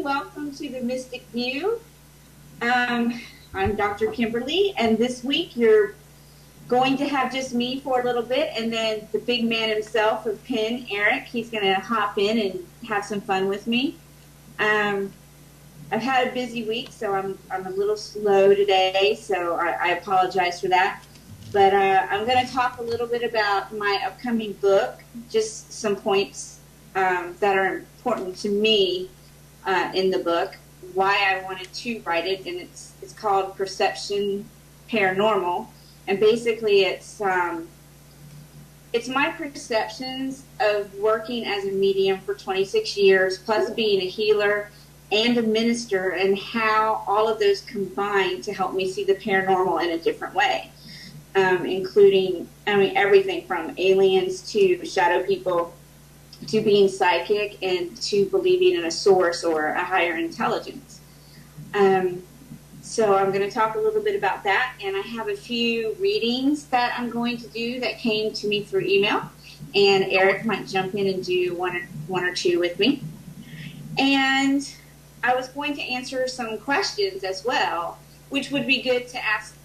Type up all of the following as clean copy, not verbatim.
Welcome to the Mystic View. I'm Dr. Kimberly, and this week you're going to have just me for a little bit, and then the big man himself of Penn, Eric, he's going to hop in and have some fun with me. I've had a busy week, so I'm a little slow today, so I apologize for that. But I'm going to talk a little bit about my upcoming book, just some points that are important to me in the book, why I wanted to write it, and it's called Perception Paranormal, and basically it's my perceptions of working as a medium for 26 years, plus being a healer and a minister, and how all of those combine to help me see the paranormal in a different way, including, everything from aliens to shadow people, to being psychic, and to believing in a source or a higher intelligence. So I'm going to talk a little bit about that, and I have a few readings that I'm going to do that came to me through email, and Eric might jump in and do one or two with me. And I was going to answer some questions as well, which would be good to ask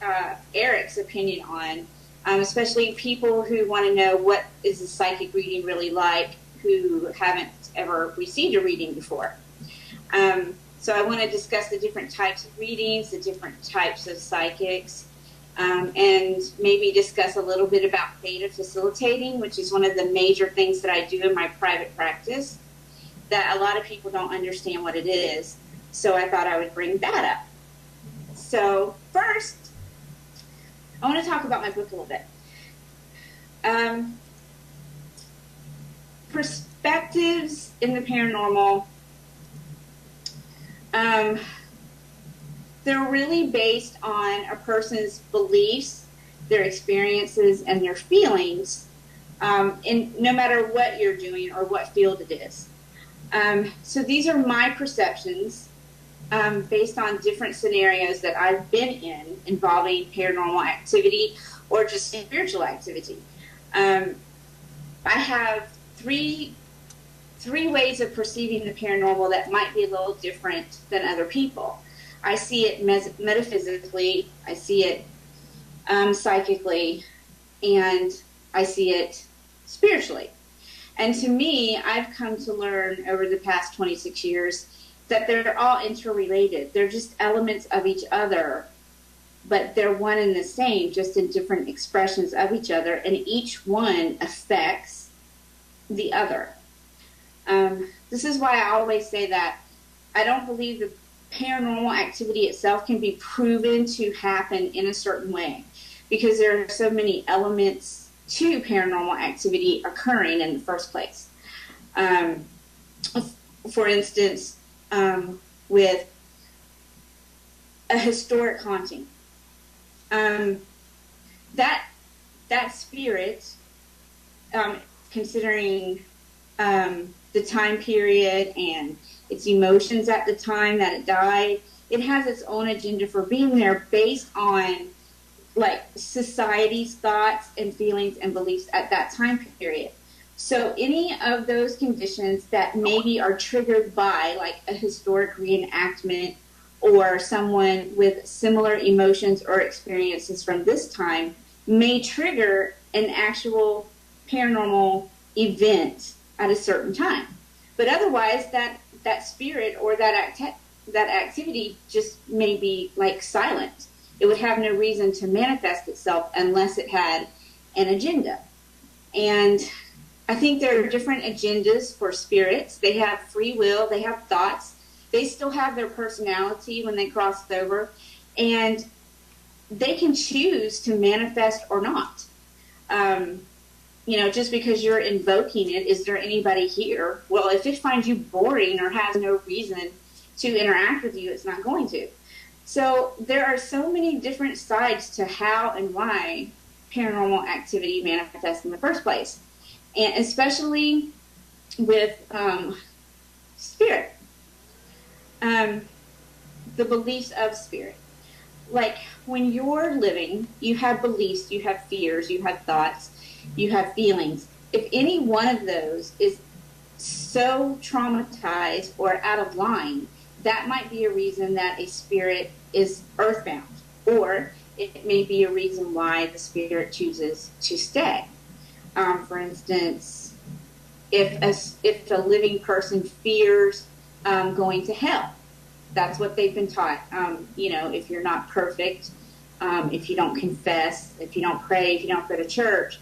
Eric's opinion on, especially people who want to know what is a psychic reading really like, who haven't ever received a reading before. So I want to discuss the different types of readings, the different types of psychics, and maybe discuss a little bit about theta facilitating, which is one of the major things that I do in my private practice that a lot of people don't understand what it is. So I thought I would bring that up. So first, I want to talk about my book a little bit. Perspectives in the paranormal, they're really based on a person's beliefs, their experiences, and their feelings, in no matter what you're doing or what field it is. So these are my perceptions based on different scenarios that I've been in involving paranormal activity or just spiritual activity. I have three ways of perceiving the paranormal that might be a little different than other people. I see it metaphysically, I see it psychically, and I see it spiritually. And to me, I've come to learn over the past 26 years that they're all interrelated. They're just elements of each other, but they're one and the same, just in different expressions of each other, and each one affects the other. This is why I always say that I don't believe the paranormal activity itself can be proven to happen in a certain way, because there are so many elements to paranormal activity occurring in the first place. For instance, with a historic haunting, that spirit, considering the time period and its emotions at the time that it died, it has its own agenda for being there based on like society's thoughts and feelings and beliefs at that time period. So any of those conditions that maybe are triggered by like a historic reenactment or someone with similar emotions or experiences from this time may trigger an actual paranormal event at a certain time. But otherwise, that spirit or that activity just may be like silent. It would have no reason to manifest itself unless it had an agenda. And I think there are different agendas for spirits. They have free will, they have thoughts, they still have their personality when they cross over, and they can choose to manifest or not. Just because you're invoking it, is there anybody here? Well, if it finds you boring or has no reason to interact with you, it's not going to. So there are so many different sides to how and why paranormal activity manifests in the first place. And especially with spirit, the beliefs of spirit. Like when you're living, you have beliefs, you have fears, you have thoughts, you have feelings. If any one of those is so traumatized or out of line, that might be a reason that a spirit is earthbound, or it may be a reason why the spirit chooses to stay. For instance, if a living person fears going to hell, that's what they've been taught. If you're not perfect, if you don't confess, if you don't pray, if you don't go to church,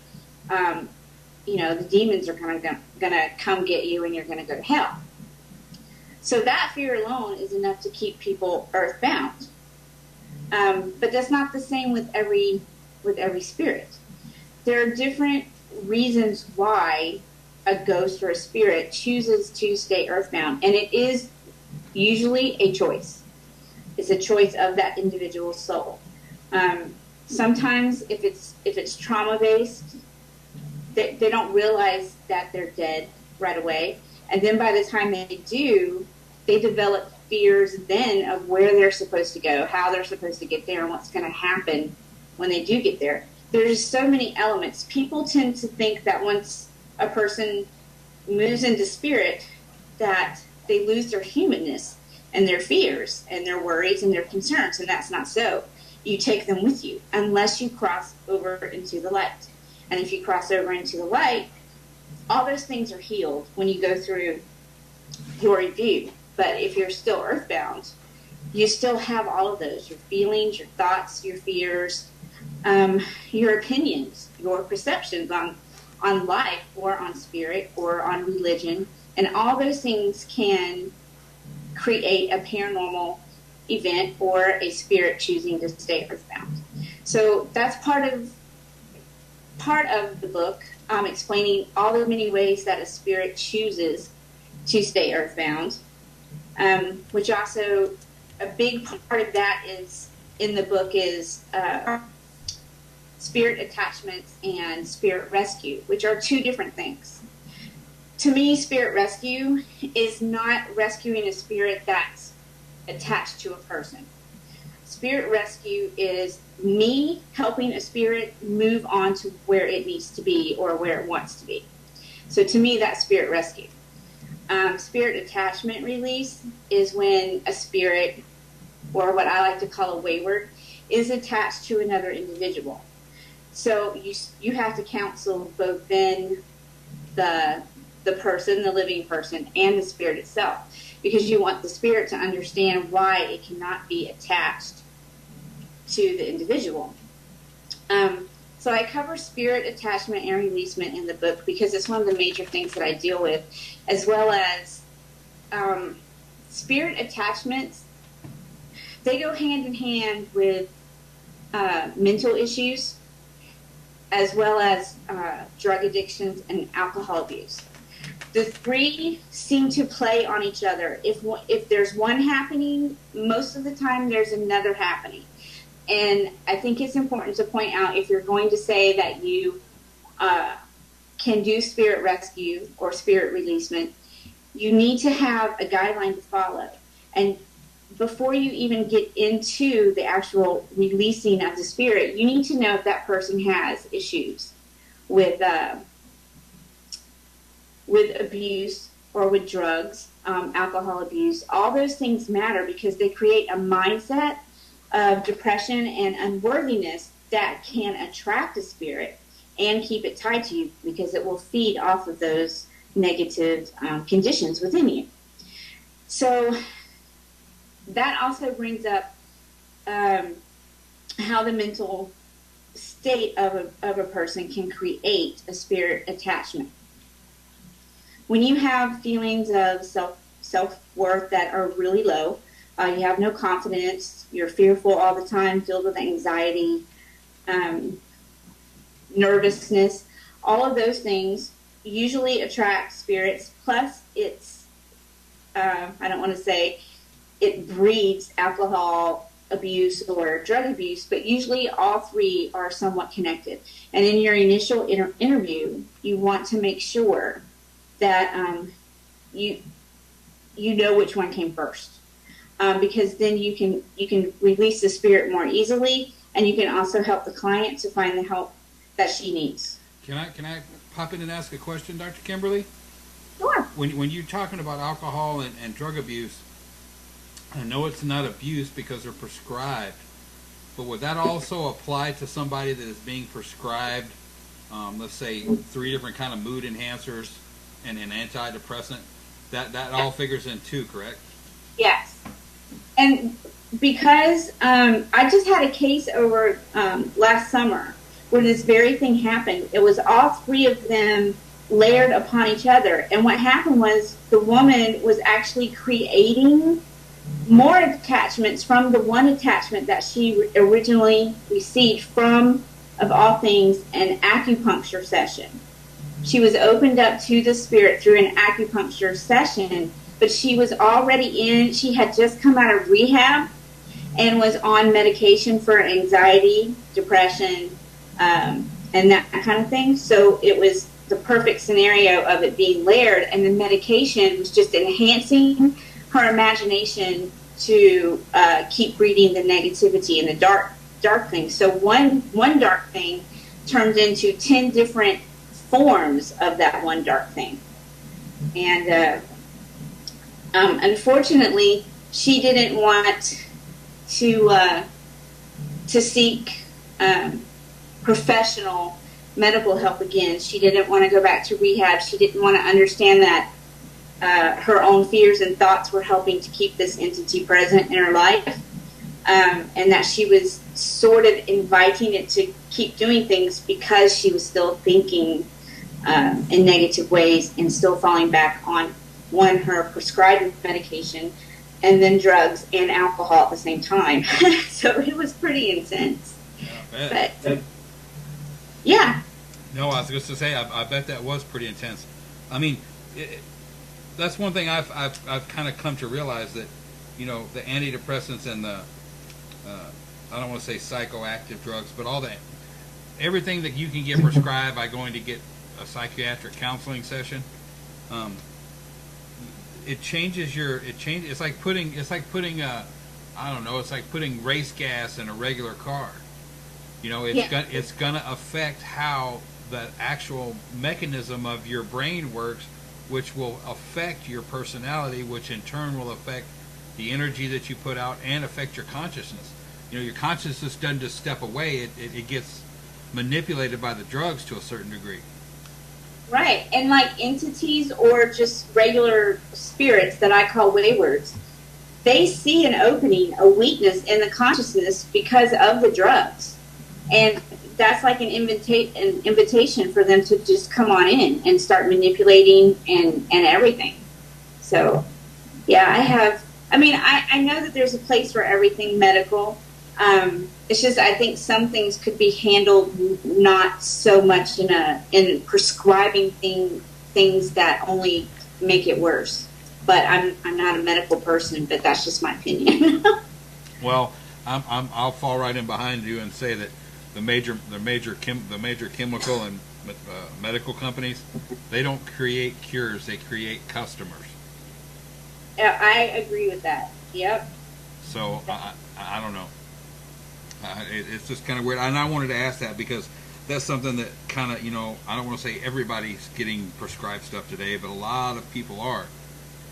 the demons are going to come get you and you're going to go to hell. So that fear alone is enough to keep people earthbound. But that's not the same with every spirit. There are different reasons why a ghost or a spirit chooses to stay earthbound, and it is usually a choice. It's a choice of that individual soul. Sometimes if it's trauma based, they don't realize that they're dead right away, and then by the time they do, they develop fears then of where they're supposed to go, how they're supposed to get there, and what's going to happen when they do get there. There's so many elements. People tend to think that once a person moves into spirit, that they lose their humanness and their fears and their worries and their concerns, and that's not so. You take them with you unless you cross over into the light. And if you cross over into the light, all those things are healed when you go through your review. But if you're still earthbound, you still have all of those, your feelings, your thoughts, your fears, your opinions, your perceptions on life or on spirit or on religion. And all those things can create a paranormal event or a spirit choosing to stay earthbound. So that's part of the book, explaining all the many ways that a spirit chooses to stay earthbound, which also a big part of that is in the book is spirit attachments and spirit rescue, which are two different things. To me, spirit rescue is not rescuing a spirit that's attached to a person. Spirit rescue is me helping a spirit move on to where it needs to be or where it wants to be. So to me, that's spirit rescue. Spirit attachment release is when a spirit, or what I like to call a wayward, is attached to another individual. So you have to counsel both then the person, the living person, and the spirit itself, because you want the spirit to understand why it cannot be attached to the individual. So I cover spirit attachment and releasement in the book because it's one of the major things that I deal with, as well as spirit attachments. They go hand in hand with mental issues. as well as drug addictions and alcohol abuse. The three seem to play on each other. If there's one happening, most of the time there's another happening. And I think it's important to point out, if you're going to say that you can do spirit rescue or spirit releasement, you need to have a guideline to follow. And before you even get into the actual releasing of the spirit, you need to know if that person has issues with abuse or with drugs, alcohol abuse. All those things matter because they create a mindset of depression and unworthiness that can attract a spirit and keep it tied to you, because it will feed off of those negative conditions within you. So that also brings up how the mental state of a person can create a spirit attachment. When you have feelings of self-worth that are really low, you have no confidence, you're fearful all the time, filled with anxiety, nervousness, all of those things usually attract spirits. Plus, it's, I don't want to say it breeds alcohol abuse or drug abuse, but usually all three are somewhat connected. And in your initial interview, you want to make sure that you know which one came first, because then you can release the spirit more easily, and you can also help the client to find the help that she needs. Can I pop in and ask a question, Dr. Kimberly? Sure. When you're talking about alcohol and drug abuse, I know it's not abuse because they're prescribed, but would that also apply to somebody that is being prescribed, let's say, 3 different kind of mood enhancers and an antidepressant? That all figures in too, correct? Yes. And because I just had a case over last summer where this very thing happened. It was all 3 of them layered upon each other. And what happened was the woman was actually creating more attachments from the one attachment that she originally received from, of all things, an acupuncture session. She was opened up to the spirit through an acupuncture session, but she was already she had just come out of rehab and was on medication for anxiety, depression, and that kind of thing. So it was the perfect scenario of it being layered, and the medication was just enhancing her imagination to keep breeding the negativity and the dark things. So one dark thing turned into 10 different forms of that one dark thing. And unfortunately, she didn't want to seek professional medical help again. She didn't want to go back to rehab. She didn't want to understand that her own fears and thoughts were helping to keep this entity present in her life, and that she was sort of inviting it to keep doing things because she was still thinking in negative ways and still falling back on her prescribed medication and then drugs and alcohol at the same time. So it was pretty intense. Yeah, but yeah. No, I was just to say, I bet that was pretty intense. I mean, that's one thing I've kind of come to realize, that, you know, the antidepressants and the I don't want to say psychoactive drugs, but everything that you can get prescribed by going to get a psychiatric counseling session, it's like putting I don't know, it's like putting race gas in a regular car. You know, it's gonna affect how the actual mechanism of your brain works, which will affect your personality, which in turn will affect the energy that you put out and affect your consciousness. You know, your consciousness doesn't just step away, it gets manipulated by the drugs to a certain degree. Right. And like entities or just regular spirits that I call waywards, they see an opening, a weakness in the consciousness because of the drugs. And that's like an invitation for them to just come on in and start manipulating and everything. So, yeah, I know that there's a place for everything medical, It's just I think some things could be handled not so much in prescribing things that only make it worse. But I'm not a medical person, but that's just my opinion. Well, I'll fall right in behind you and say that the major chemical and medical companies, they don't create cures, they create customers. I agree with that. Yep. So I don't know. It's just kind of weird, and I wanted to ask that because that's something that kind of, I don't want to say everybody's getting prescribed stuff today, but a lot of people are.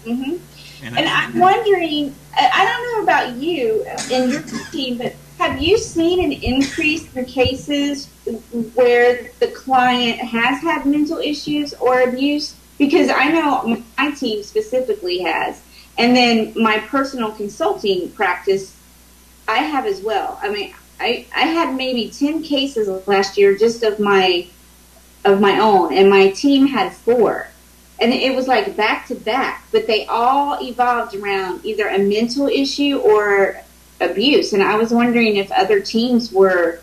Mm-hmm. And I'm wondering, I don't know about you and your team, but have you seen an increase in cases where the client has had mental issues or abuse? Because I know my team specifically has. And then my personal consulting practice, I have as well. I mean, I had maybe 10 cases last year just of my own, and my team had 4. And it was like back to back, but they all evolved around either a mental issue or abuse. And I was wondering if other teams were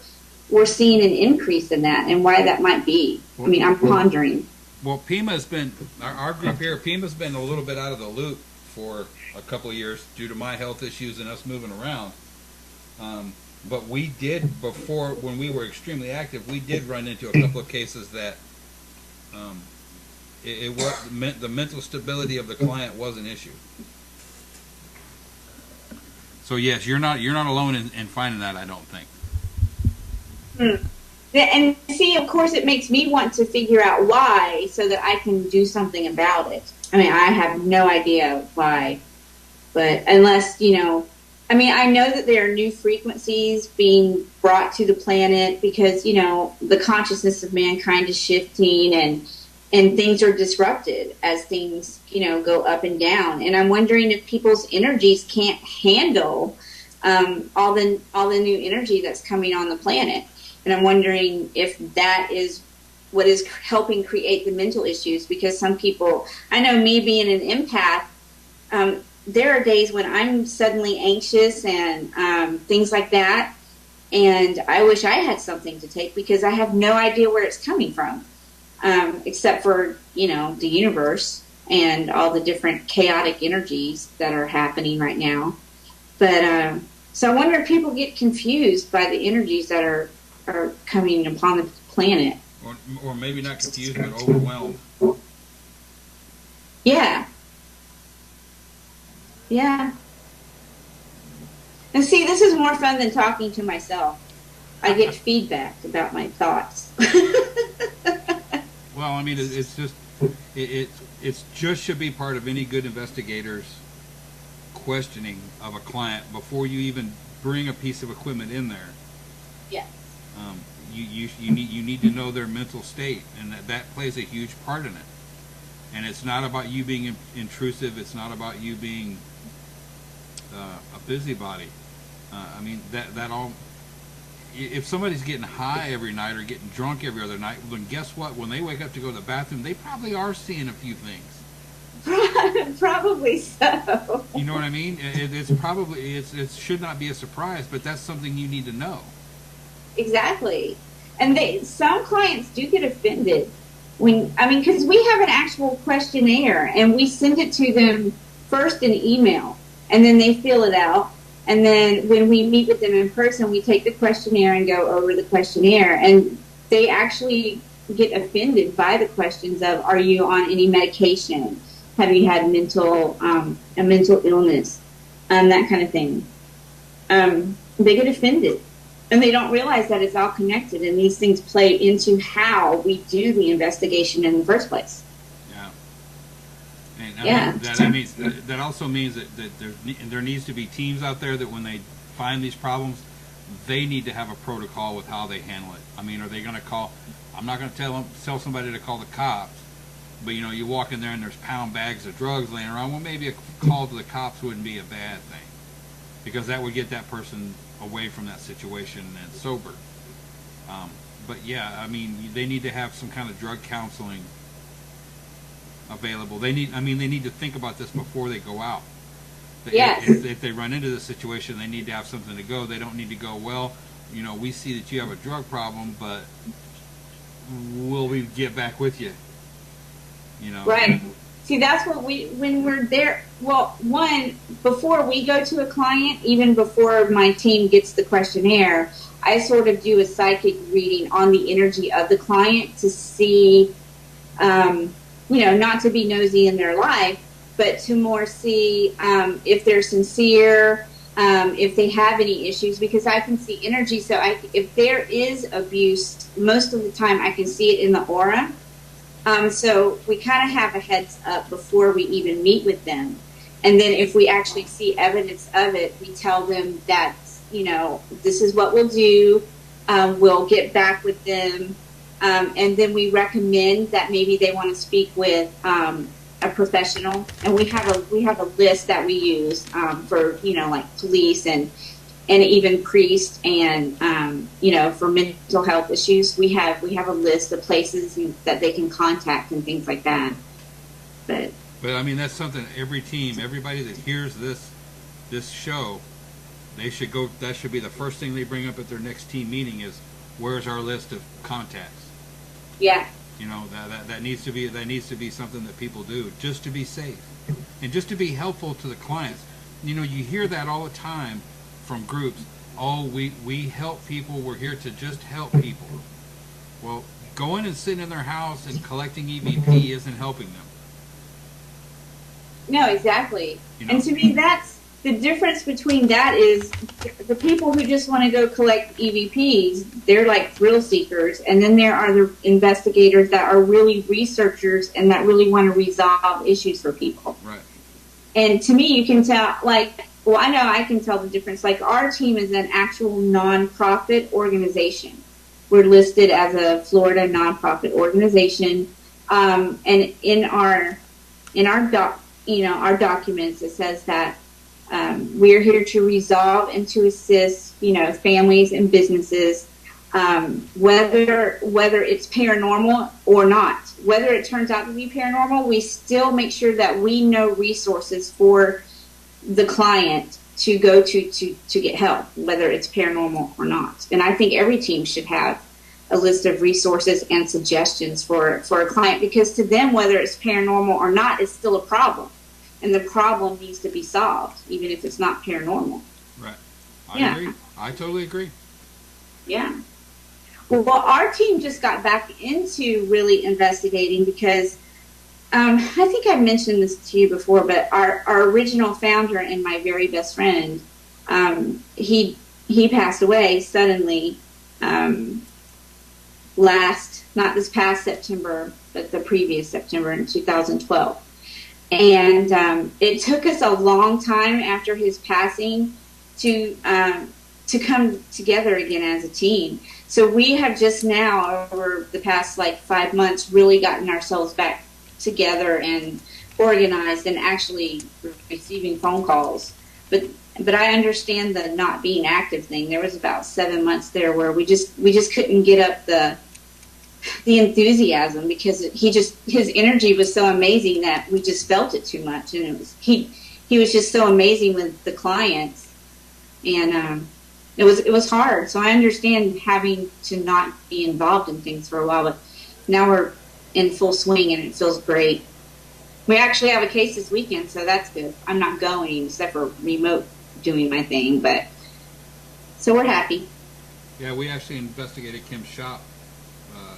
seeing an increase in that and why that might be. I mean, I'm pondering. Well, Pima's been, our group here, Pima's been a little bit out of the loop for a couple of years due to my health issues and us moving around. But we did, before, when we were extremely active, we did run into a couple of cases that it was the mental stability of the client was an issue. So yes, you're not alone in finding that, I don't think. And see, of course, it makes me want to figure out why so that I can do something about it. I mean, I have no idea why, but unless, I mean, I know that there are new frequencies being brought to the planet because, the consciousness of mankind is shifting and things are disrupted as things, go up and down. And I'm wondering if people's energies can't handle all the new energy that's coming on the planet. And I'm wondering if that is what is helping create the mental issues, because some people, I know me being an empath, there are days when I'm suddenly anxious and things like that. And I wish I had something to take because I have no idea where it's coming from. Except for, the universe and all the different chaotic energies that are happening right now. But, so I wonder if people get confused by the energies that are coming upon the planet. Or maybe not confused, but overwhelmed. Yeah. Yeah. And see, this is more fun than talking to myself. I get feedback about my thoughts. Well, I mean, it's just should be part of any good investigator's questioning of a client before you even bring a piece of equipment in there. Yes. You need to know their mental state, and that plays a huge part in it. And it's not about you being intrusive. It's not about you being a busybody. I mean, that all. If somebody's getting high every night or getting drunk every other night, then guess what? When they wake up to go to the bathroom, they probably are seeing a few things. Probably so. You know what I mean? It should not be a surprise, but that's something you need to know. Exactly. And some clients do get offended because we have an actual questionnaire and we send it to them first in email and then they fill it out. And then when we meet with them in person, we take the questionnaire and go over the questionnaire. And they actually get offended by the questions of, are you on any medication? Have you had a mental illness? That kind of thing. They get offended. And they don't realize that it's all connected. And these things play into how we do the investigation in the first place. And that also means that there needs to be teams out there that when they find these problems, they need to have a protocol with how they handle it. I mean, are they going to call? I'm not going to tell somebody to call the cops, but you walk in there and there's pound bags of drugs laying around. Well, maybe a call to the cops wouldn't be a bad thing, because that would get that person away from that situation and sober. But yeah, I mean, they need to have some kind of drug counseling available. They need to think about this before they go out. Yes. If they run into the situation, they need to have something to go. They don't need to go, well, we see that you have a drug problem, but will we get back with you? Right. See, that's what when we're there, well, one, before we go to a client, even before my team gets the questionnaire, I sort of do a psychic reading on the energy of the client to see, not to be nosy in their life, but to more see if they're sincere, if they have any issues, because I can see energy. So if there is abuse, most of the time I can see it in the aura. So we kind of have a heads up before we even meet with them. And then if we actually see evidence of it, we tell them that, this is what we'll do. We'll get back with them. And then we recommend that maybe they want to speak with a professional. And we have a list that we use for, like police and even priests and, for mental health issues. We have a list of places that they can contact and things like that. But I mean, that's something everybody that hears this show, they should go. That should be the first thing they bring up at their next team meeting is, where's our list of contacts? Yeah. That needs to be something that people do just to be safe and just to be helpful to the clients. You hear that all the time from groups. Oh, we help people. We're here to just help people. Well, going and sitting in their house and collecting EVP isn't helping them. No, exactly. And to me, that's the difference between that is the people who just want to go collect EVPs, they're like thrill seekers. And then there are the investigators that are really researchers and that really want to resolve issues for people. Right. And to me, you can tell, I know I can tell the difference. Like, our team is an actual nonprofit organization. We're listed as a Florida nonprofit organization. And in our documents, it says that we're here to resolve and to assist, families and businesses, whether it's paranormal or not. Whether it turns out to be paranormal, we still make sure that we know resources for the client to go to get help, whether it's paranormal or not. And I think every team should have a list of resources and suggestions for a client, because to them, whether it's paranormal or not, is still a problem. And the problem needs to be solved, even if it's not paranormal. Right. I agree. I totally agree. Yeah. Well, our team just got back into really investigating because I think I mentioned this to you before, but our original founder and my very best friend, he passed away suddenly not this past September, but the previous September in 2012. And it took us a long time after his passing to come together again as a team. So we have just now, over the past 5 months, really gotten ourselves back together and organized and actually receiving phone calls. But I understand the not being active thing. There was about 7 months there where we just couldn't get up the enthusiasm, because his energy was so amazing that we just felt it too much, and he was just so amazing with the clients, and it was hard. So I understand having to not be involved in things for a while, but now we're in full swing and it feels great. We actually have a case this weekend, so that's good. I'm not going except for remote doing my thing, but so we're happy. Yeah, we actually investigated Kim's shop.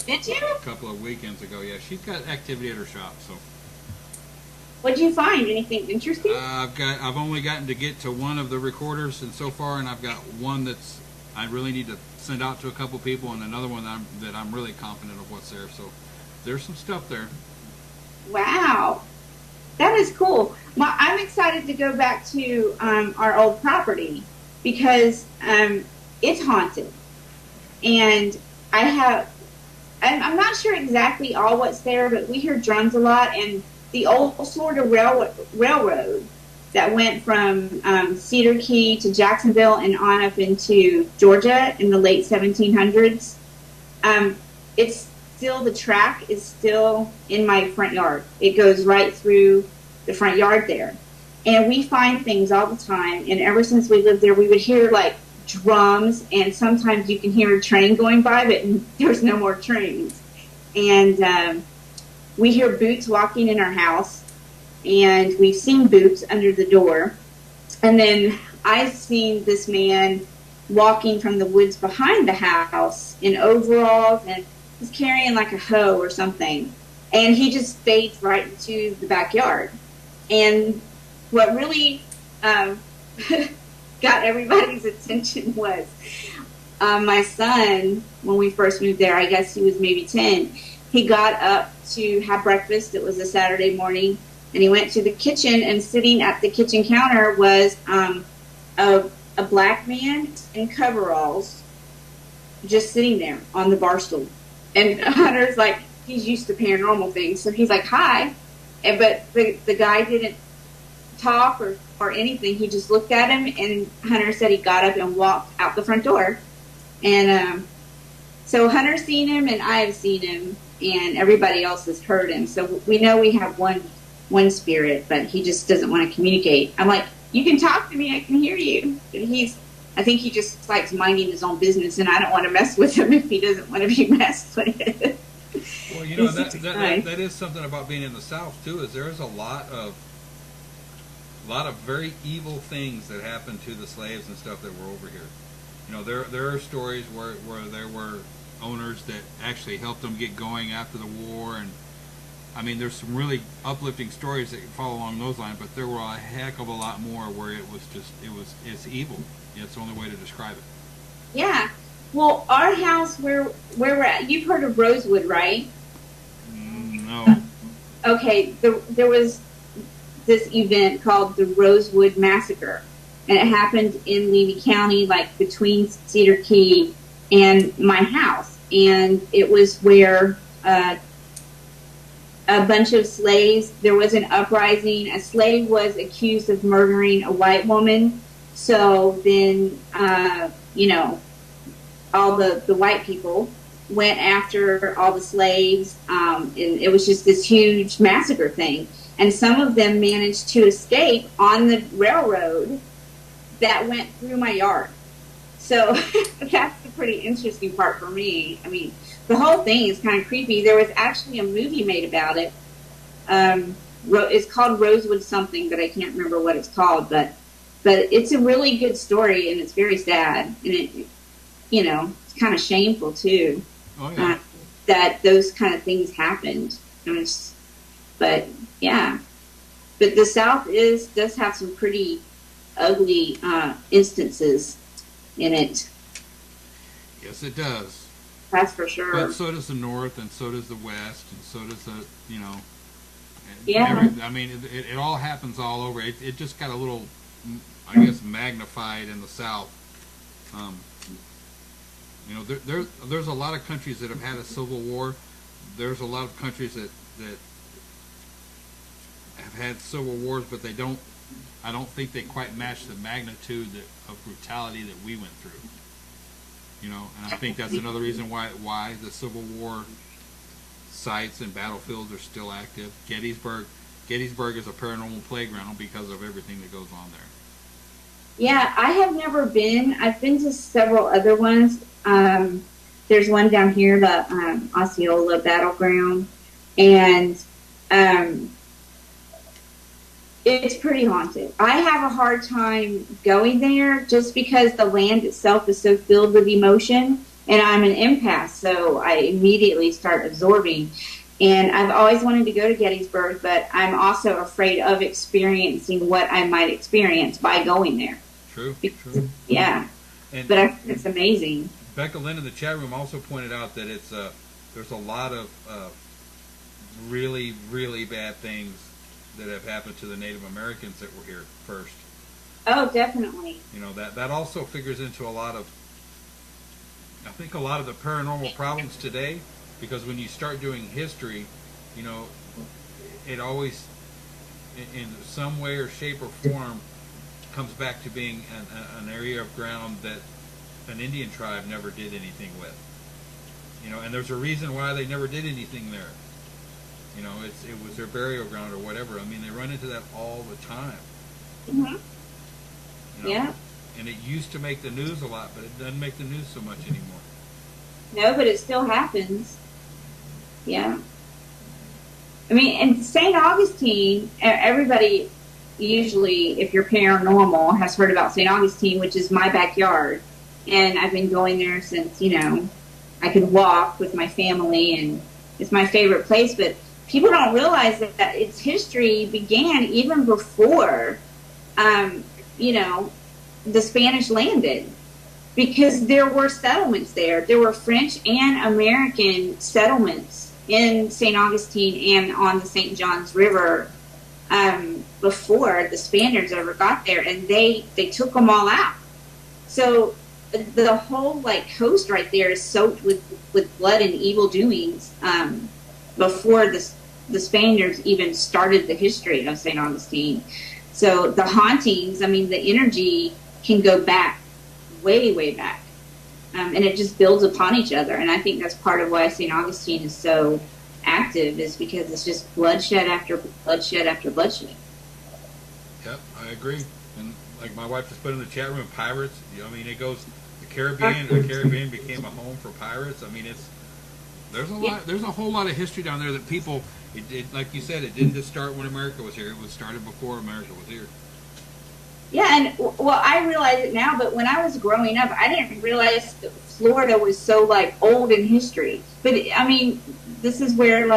Did you? A couple of weekends ago. Yeah, she's got activity at her shop. So. What did you find? Anything interesting? I've only gotten to get to one of the recorders, and so far, and I've got one I really need to send out to a couple people, and another one that I'm really confident of what's there. So there's some stuff there. Wow, that is cool. I'm excited to go back to our old property because it's haunted, and I'm not sure exactly all what's there, but we hear drums a lot, and the old Florida Railroad that went from Cedar Key to Jacksonville and on up into Georgia in the late 1700s. The track is still in my front yard. It goes right through the front yard there. And we find things all the time. And ever since we lived there, we would hear like drums, and sometimes you can hear a train going by, but there's no more trains. And we hear boots walking in our house, and we've seen boots under the door. And then I've seen this man walking from the woods behind the house in overalls, and he's carrying like a hoe or something. And he just fades right into the backyard. And what really got everybody's attention was my son, when we first moved there, I guess he was maybe 10, he got up to have breakfast. It was a Saturday morning, and he went to the kitchen, and sitting at the kitchen counter was a black man in coveralls just sitting there on the bar stool. And Hunter's like, he's used to paranormal things, so he's like, hi. But the guy didn't talk or anything. He just looked at him, and Hunter said he got up and walked out the front door. And so Hunter's seen him, and I have seen him, and everybody else has heard him. So we know we have one spirit, but he just doesn't want to communicate. I'm like, you can talk to me, I can hear you. But I think he just likes minding his own business, and I don't want to mess with him if he doesn't want to be messed with. Well, you know, that is something about being in the South too, is there is a lot of very evil things that happened to the slaves and stuff that were over here. You know, there are stories where there were owners that actually helped them get going after the war, and I mean, there's some really uplifting stories that follow along those lines, but there were a heck of a lot more where it's evil. It's the only way to describe it. Yeah. Well, our house where we're at, you've heard of Rosewood, right? No. Okay, there was this event called the Rosewood Massacre, and it happened in Levy County, like between Cedar Key and my house. And it was where a bunch of slaves, there was an uprising. A slave was accused of murdering a white woman. So then, all the white people went after all the slaves. And it was just this huge massacre thing. And some of them managed to escape on the railroad that went through my yard. So that's the pretty interesting part for me. I mean, the whole thing is kind of creepy. There was actually a movie made about it. It's called Rosewood something, but I can't remember what it's called. But it's a really good story, and it's very sad. And it, it's kind of shameful too. Oh, yeah. That those kind of things happened. But yeah. But the South does have some pretty ugly instances in it. Yes, it does. That's for sure. But so does the North, and so does the West, and so does the, Yeah. I mean, it all happens all over. It just got a little, I guess, magnified in the South. There's a lot of countries that have had a civil war. There's a lot of countries that have had civil wars, but I don't think they quite match the magnitude of brutality that we went through. And I think that's another reason why the Civil War sites and battlefields are still active. Gettysburg is a paranormal playground because of everything that goes on there. Yeah, I have never been. I've been to several other ones. There's one down here, the Osceola Battleground, and it's pretty haunted. I have a hard time going there just because the land itself is so filled with emotion, and I'm an empath, so I immediately start absorbing. And I've always wanted to go to Gettysburg, but I'm also afraid of experiencing what I might experience by going there. True. Yeah. And but it's amazing. Becca Lynn in the chat room also pointed out that there's a lot of really, really bad things that have happened to the Native Americans that were here first. Oh, definitely. That also figures into a lot of the paranormal problems today, because when you start doing history, it always, in some way or shape or form, comes back to being an area of ground that an Indian tribe never did anything with. And there's a reason why they never did anything there. It was their burial ground or whatever. I mean, they run into that all the time. Hmm. You know? Yeah. And it used to make the news a lot, but it doesn't make the news so much anymore. No, but it still happens. Yeah. I mean, and St. Augustine, everybody usually, if you're paranormal, has heard about St. Augustine, which is my backyard. And I've been going there since, I could walk with my family, and it's my favorite place. But people don't realize that its history began even before, um, you know, the Spanish landed, because there were settlements there. There were French and American settlements in St. Augustine and on the St. Johns River, before the Spaniards ever got there, and they took them all out. So the whole coast right there is soaked with blood and evil doings, before the Spaniards even started the history of St. Augustine. So the hauntings, I mean, the energy can go back way, way back. And it just builds upon each other. And I think that's part of why St. Augustine is so active, is because it's just bloodshed after bloodshed after bloodshed. Yep, I agree. And like my wife just put in the chat room, pirates. I mean, it goes the Caribbean. The Caribbean became a home for pirates. I mean, there's a lot. There's a whole lot of history down there that people. It like you said, it didn't just start when America was here. It was started before America was here. Yeah, and well, I realize it now, but when I was growing up, I didn't realize that Florida was so old in history. But I mean, this is where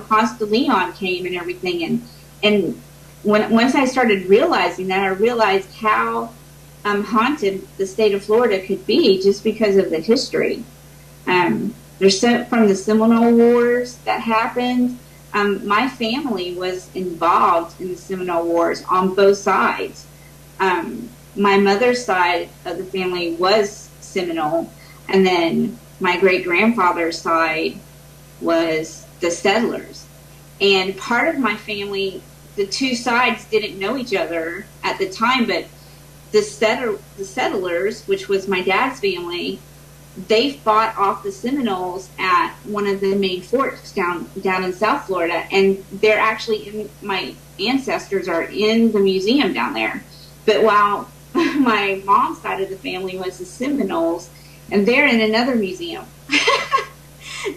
Ponce de Leon came and everything, and once I started realizing that, I realized how haunted the state of Florida could be just because of the history. There's from the Seminole Wars that happened. My family was involved in the Seminole Wars on both sides. My mother's side of the family was Seminole, and then my great-grandfather's side was the settlers. And part of my family, the two sides didn't know each other at the time, but the settlers, which was my dad's family, they fought off the Seminoles at one of the main forts down in South Florida, and they're actually my ancestors are in the museum down there. But while my mom's side of the family was the Seminoles, and they're in another museum.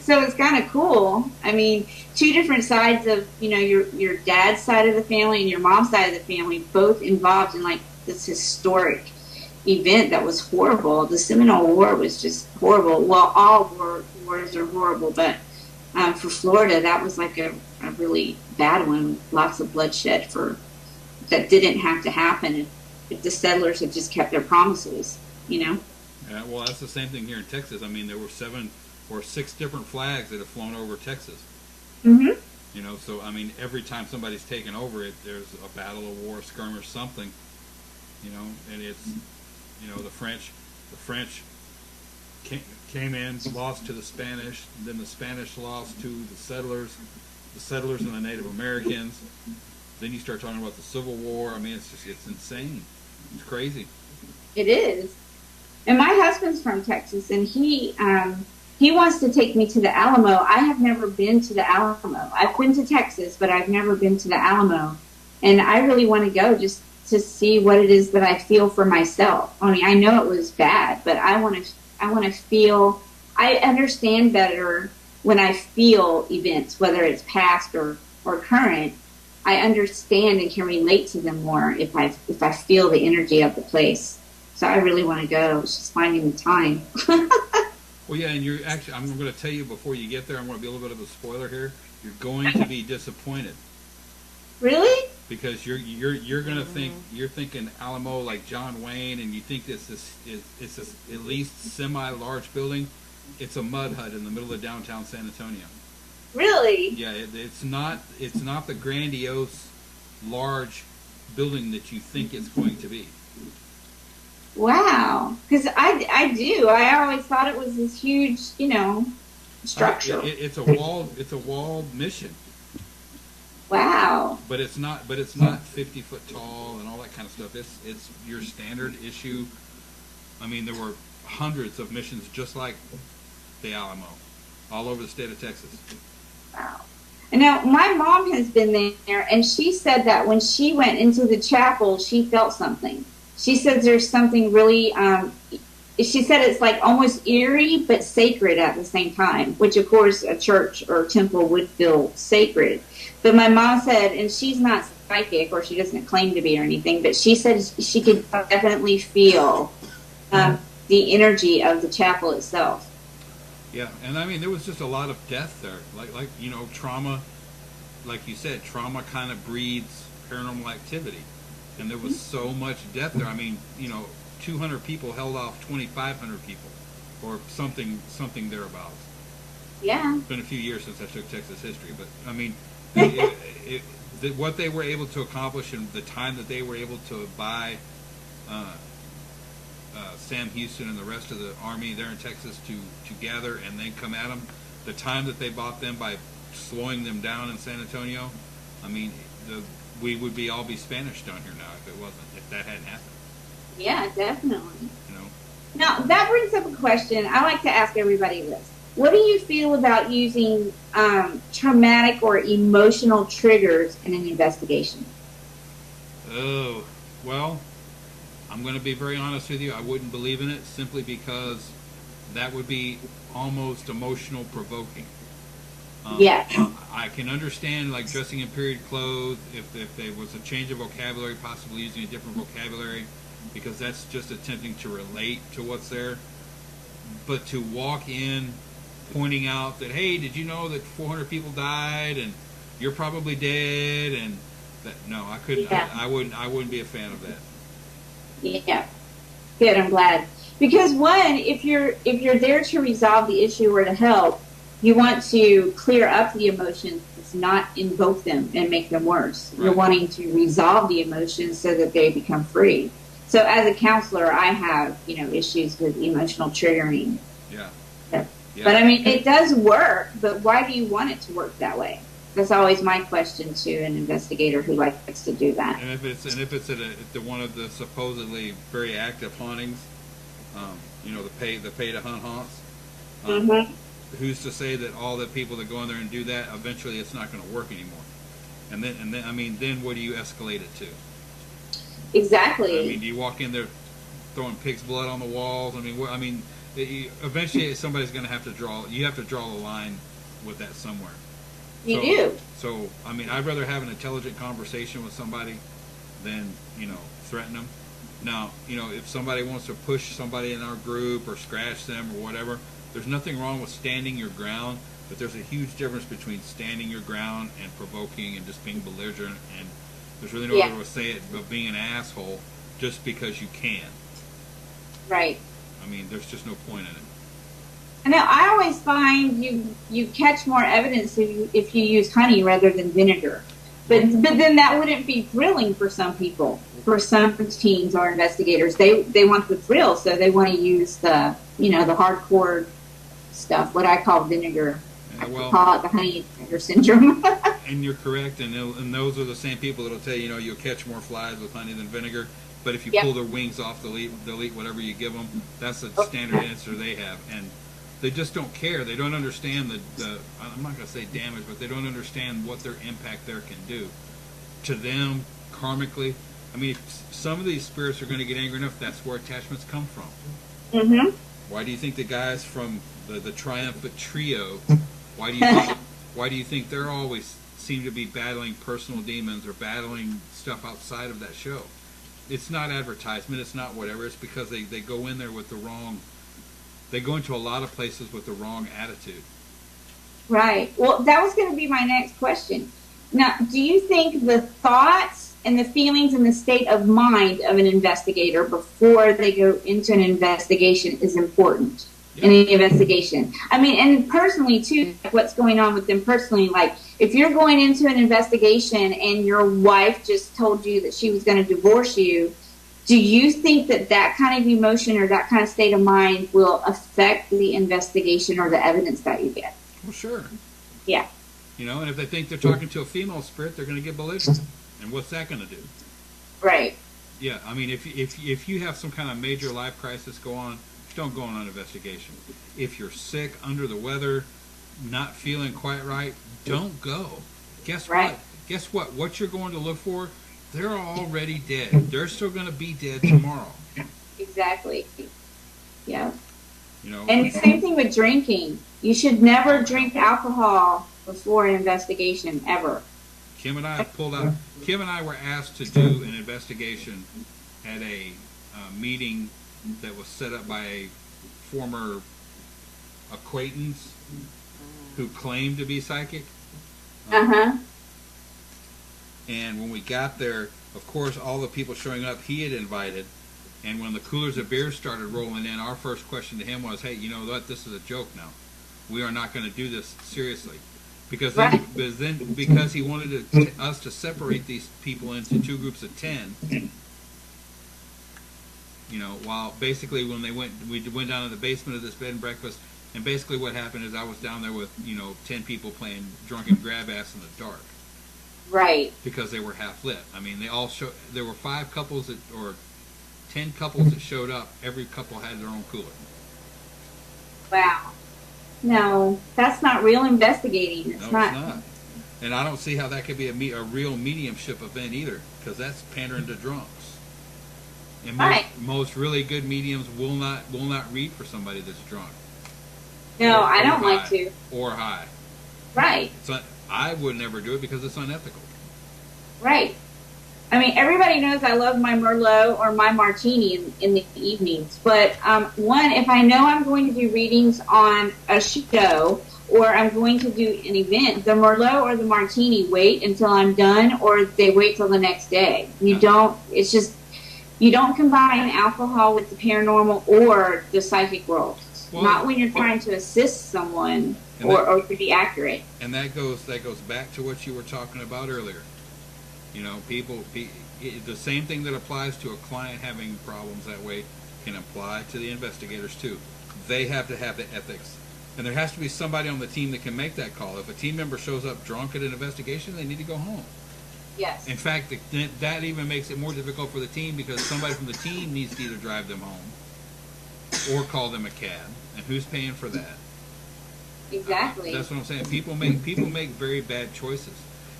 So it's kind of cool. I mean, two different sides of, your dad's side of the family and your mom's side of the family, both involved in this historic event that was horrible. The Seminole War was just horrible. Well, all wars are horrible, but for Florida, that was a really bad one. Lots of bloodshed that didn't have to happen if the settlers had just kept their promises, Yeah, well, that's the same thing here in Texas. I mean, there were 7 or 6 different flags that have flown over Texas. Mm-hmm. So I mean, every time somebody's taken over it, there's a battle, a war, skirmish, something. And it's, the French came in, lost to the Spanish, then the Spanish lost to the settlers and the Native Americans. Then you start talking about the Civil War. I mean, it's insane. It's crazy. It is. And my husband's from Texas, and he wants to take me to the Alamo. I have never been to the Alamo. I've been to Texas, but I've never been to the Alamo. And I really want to go just to see what it is that I feel for myself. I mean, I know it was bad, but I want to feel. I understand better when I feel events, whether it's past or current. I understand and can relate to them more if I feel the energy of the place. So I really want to go. It's just finding the time. Well, yeah, and I'm going to tell you before you get there, I'm going to be a little bit of a spoiler here. You're going to be disappointed. Really? Because you're going to think, you're thinking Alamo like John Wayne, and you think it's this at least semi-large building. It's a mud hut in the middle of downtown San Antonio. Really? Yeah, it's not the grandiose, large building that you think it's going to be. Wow. Because I do. I always thought it was this huge, structure. It's a walled mission. Wow. But it's not 50 foot tall and all that kind of stuff. It's your standard issue. I mean, there were hundreds of missions just like the Alamo all over the state of Texas. Wow. And now my mom has been there, and she said that when she went into the chapel, she felt something. She says there's something really. She said it's like almost eerie but sacred at the same time, which of course a church or temple would feel sacred. But my mom said, and she's not psychic or she doesn't claim to be or anything, but she said she could definitely feel the energy of the chapel itself. Yeah, and I mean there was just a lot of death there, like you know, trauma, like you said, trauma kind of breeds paranormal activity, and there was so much death there. I mean, you know, 200 people held off 2,500 people, or something thereabouts. Yeah. It's been a few years since I took Texas history, but I mean, what they were able to accomplish in the time that they were able to buy Sam Houston and the rest of the army there in Texas to gather and then come at them, the time that they bought them by slowing them down in San Antonio, I mean, we would all be Spanish down here now if that hadn't happened. Yeah, definitely. You know. Now that brings up a question. I like to ask everybody this: what do you feel about using traumatic or emotional triggers in an investigation? Oh, well, I'm going to be very honest with you. I wouldn't believe in it simply because that would be almost emotional provoking. Yeah. I can understand like dressing in period clothes if there was a change of vocabulary, possibly using a different vocabulary, because that's just attempting to relate to what's there. But to walk in pointing out that, hey, did you know that 400 people died and you're probably dead, and that, no, I couldn't. Yeah. I wouldn't be a fan of that. Yeah. Good, I'm glad. Because one, if you're there to resolve the issue or to help, you want to clear up the emotions, not invoke them and make them worse. Right. You're wanting to resolve the emotions so that they become free. So as a counselor, I have, issues with emotional triggering. Yeah. Yeah. But I mean, it does work, but why do you want it to work that way? That's always my question to an investigator who likes to do that. And if it's at one of the supposedly very active hauntings, the pay to hunt haunts, who's to say that all the people that go in there and do that, eventually it's not going to work anymore? And then I mean, then what do you escalate it to? Exactly. I mean, do you walk in there throwing pig's blood on the walls? I mean, eventually somebody's going to have to draw. You have to draw the line with that somewhere. You do. So, I mean, I'd rather have an intelligent conversation with somebody than, threaten them. Now, if somebody wants to push somebody in our group or scratch them or whatever, there's nothing wrong with standing your ground, but there's a huge difference between standing your ground and provoking and just being belligerent, and there's really no other way to say it but being an asshole just because you can. Right. I mean, there's just no point in it. Now, I always find you catch more evidence if you use honey rather than vinegar. But then that wouldn't be thrilling for some people. For some teams or investigators, they want the thrill, so they want to use the the hardcore stuff. What I call vinegar. I call it the honey vinegar syndrome. And you're correct, and those are the same people that'll tell you, you'll catch more flies with honey than vinegar. But if you pull their wings off, they'll eat whatever you give them. That's the standard answer they have, and they just don't care. They don't understand the I'm not going to say damage, but they don't understand what their impact there can do to them karmically. I mean, if some of these spirits are going to get angry enough, that's where attachments come from. Mm-hmm. Why do you think the guys from the Triumphant Trio, why do you think they're always seem to be battling personal demons or battling stuff outside of that show? It's not advertisement. It's not whatever. It's because they go in there with the wrong. They go into a lot of places with the wrong attitude. Right. Well, that was going to be my next question. Now, do you think the thoughts and the feelings and the state of mind of an investigator before they go into an investigation is important in an investigation? I mean, and personally, too, what's going on with them personally, like if you're going into an investigation and your wife just told you that she was going to divorce you, do you think that kind of emotion or that kind of state of mind will affect the investigation or the evidence that you get? Well, sure. Yeah. And if they think they're talking to a female spirit, they're going to get belligerent. And what's that going to do? Right. Yeah, I mean, if you have some kind of major life crisis go on, don't go on an investigation. If you're sick, under the weather, not feeling quite right, don't go. Guess Right. what? Guess what? What you're going to look for, they're already dead. They're still going to be dead tomorrow. Exactly. Yeah. You know. And same thing with drinking. You should never drink alcohol before an investigation, ever. Kim and I were asked to do an investigation at a meeting that was set up by a former acquaintance who claimed to be psychic. Uh-huh. And when we got there, of course, all the people showing up he had invited. And when the coolers of beer started rolling in, our first question to him was, hey, you know what? This is a joke now. We are not going to do this seriously. Because because he wanted us to separate these people into two groups of 10. You know, while basically when we went down to the basement of this bed and breakfast, and basically what happened is I was down there with, 10 people playing drunken grab ass in the dark. Right. Because they were half lit. I mean, there were 5 couples or 10 couples that showed up. Every couple had their own cooler. Wow. No, that's not real investigating. It's not. And I don't see how that could be a real mediumship event either, because that's pandering to drunks. And most really good mediums will not read for somebody that's drunk. No, I don't like to. Or high. Right. So I would never do it because it's unethical. Right. I mean, everybody knows I love my Merlot or my martini in the evenings. But if I know I'm going to do readings on a show or I'm going to do an event, the Merlot or the martini wait until I'm done, or they wait till the next day. You don't combine alcohol with the paranormal or the psychic world. Well, not when you're trying to assist someone or to be accurate. And that goes back to what you were talking about earlier. The same thing that applies to a client having problems that way can apply to the investigators too. They have to have the ethics. And there has to be somebody on the team that can make that call. If a team member shows up drunk at an investigation, they need to go home. Yes. In fact, that even makes it more difficult for the team, because somebody from the team needs to either drive them home or call them a cab. And who's paying for that? Exactly. That's what I'm saying. People make very bad choices.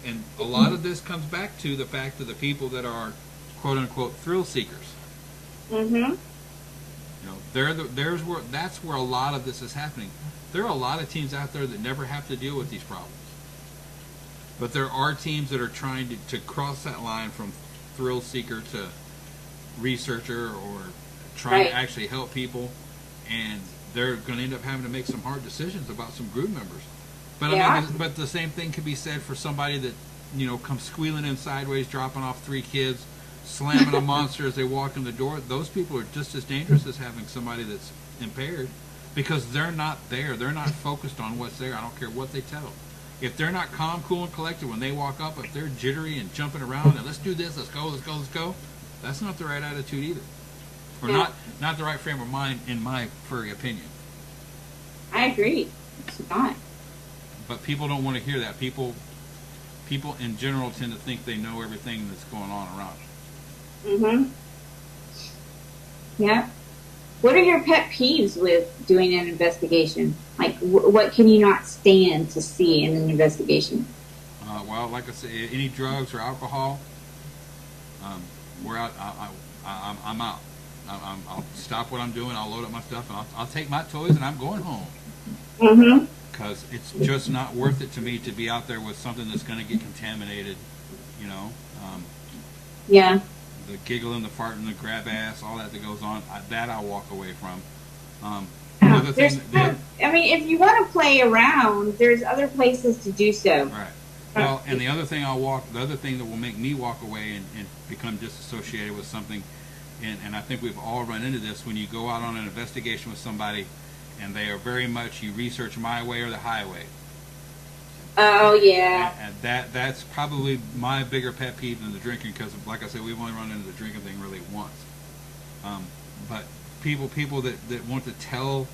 And a lot of this comes back to the fact of the people that are quote-unquote thrill seekers. Mm-hmm. That's where a lot of this is happening. There are a lot of teams out there that never have to deal with these problems. But there are teams that are trying to cross that line from thrill seeker to researcher, or trying to actually help people. And they're going to end up having to make some hard decisions about some group members. But but the same thing could be said for somebody that, comes squealing in sideways, dropping off 3 kids, slamming a monster as they walk in the door. Those people are just as dangerous as having somebody that's impaired, because they're not there. They're not focused on what's there. I don't care what they tell. If they're not calm, cool, and collected when they walk up, if they're jittery and jumping around and let's do this, let's go, that's not the right attitude either. Or not the right frame of mind, in my furry opinion. I agree. It's not. But people don't want to hear that. People in general tend to think they know everything that's going on around them. Mm-hmm. Yeah. What are your pet peeves with doing an investigation? Like, what can you not stand to see in an investigation? Well, like I said, any drugs or alcohol, we're out. I'm out. I'll stop what I'm doing. I'll load up my stuff, and I'll take my toys, and I'm going home. Mm-hmm. Because it's just not worth it to me to be out there with something that's going to get contaminated, Yeah. The giggling, the farting, the grab ass, all that goes on, that I'll walk away from. If you want to play around, there's other places to do so. Right. Well, and the other thing that will make me walk away and become disassociated with something, and I think we've all run into this, when you go out on an investigation with somebody, and they are very much, you research my way or the highway. Oh, yeah. And that's probably my bigger pet peeve than the drinking, because, like I said, we've only run into the drinking thing really once. But people that want to tell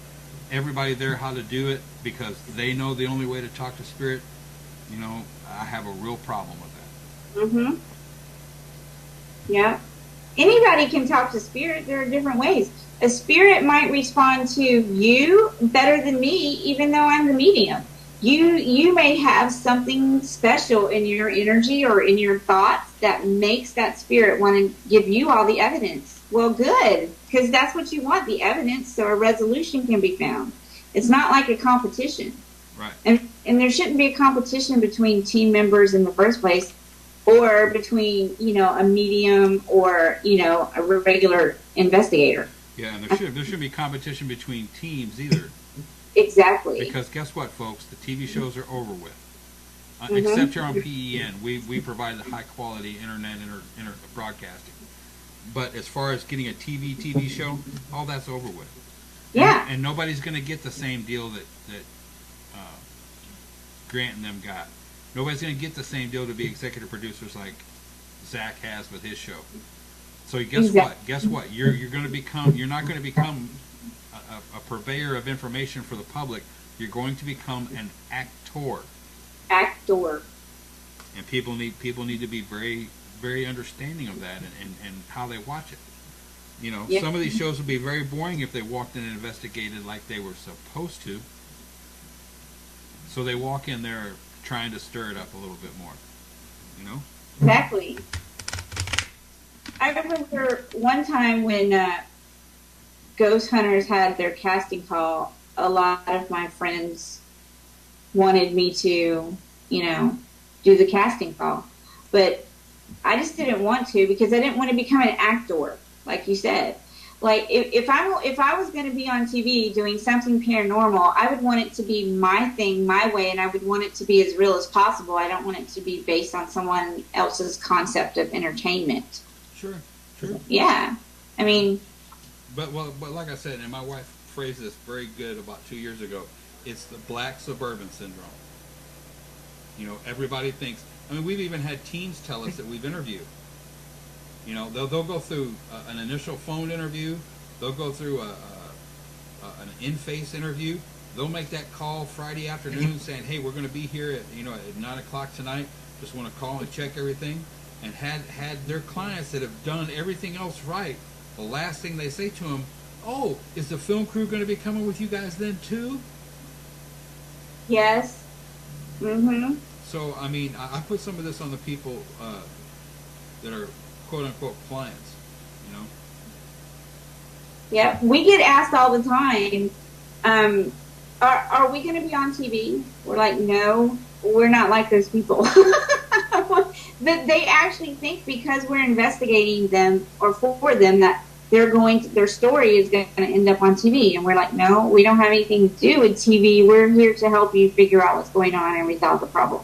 everybody there how to do it because they know the only way to talk to spirit, I have a real problem with that. Mm-hmm. Yeah. Anybody can talk to spirit. There are different ways. A spirit might respond to you better than me, even though I'm the medium. you may have something special in your energy or in your thoughts that makes that spirit want to give you all the evidence. Well, good, because that's what you want, the evidence, so a resolution can be found. It's not like a competition. Right. And there shouldn't be a competition between team members in the first place, or between, a medium or, a regular investigator. Yeah, and there shouldn't be competition between teams either. Exactly. Because guess what, folks? The TV shows are over with. Except here on PEN, we provide the high quality internet broadcasting. But as far as getting a TV show, all that's over with. Yeah. And nobody's going to get the same deal that Grant and them got. Nobody's going to get the same deal to be executive producers like Zach has with his show. So guess what? Guess what? You're going to become. You're not going to become a purveyor of information for the public. You're going to become an actor. Actor. And people need to be very, very understanding of that and how they watch it. Some of these shows would be very boring if they walked in and investigated like they were supposed to. So they walk in there trying to stir it up a little bit more. Exactly. I remember one time when Ghost Hunters had their casting call, a lot of my friends wanted me to, do the casting call. But I just didn't want to, because I didn't want to become an actor, like you said. Like, if I was going to be on TV doing something paranormal, I would want it to be my thing, my way, and I would want it to be as real as possible. I don't want it to be based on someone else's concept of entertainment. Sure. Yeah. I mean... But like I said, and my wife phrased this very good about 2 years ago, it's the black suburban syndrome. Everybody thinks... I mean, we've even had teens tell us that we've interviewed. They'll go through an initial phone interview. They'll go through an in-face interview. They'll make that call Friday afternoon saying, hey, we're going to be here at 9 o'clock tonight. Just want to call and check everything. And had their clients that have done everything else right, the last thing they say to them, oh, is the film crew going to be coming with you guys then too? Yes. Mm-hmm. So, I mean, I put some of this on the people that are quote-unquote clients, Yeah, we get asked all the time, are we going to be on TV? We're like, no, we're not like those people. That they actually think because we're investigating them or for them that their story is going to end up on TV. And we're like, no, we don't have anything to do with TV. We're here to help you figure out what's going on and resolve the problem.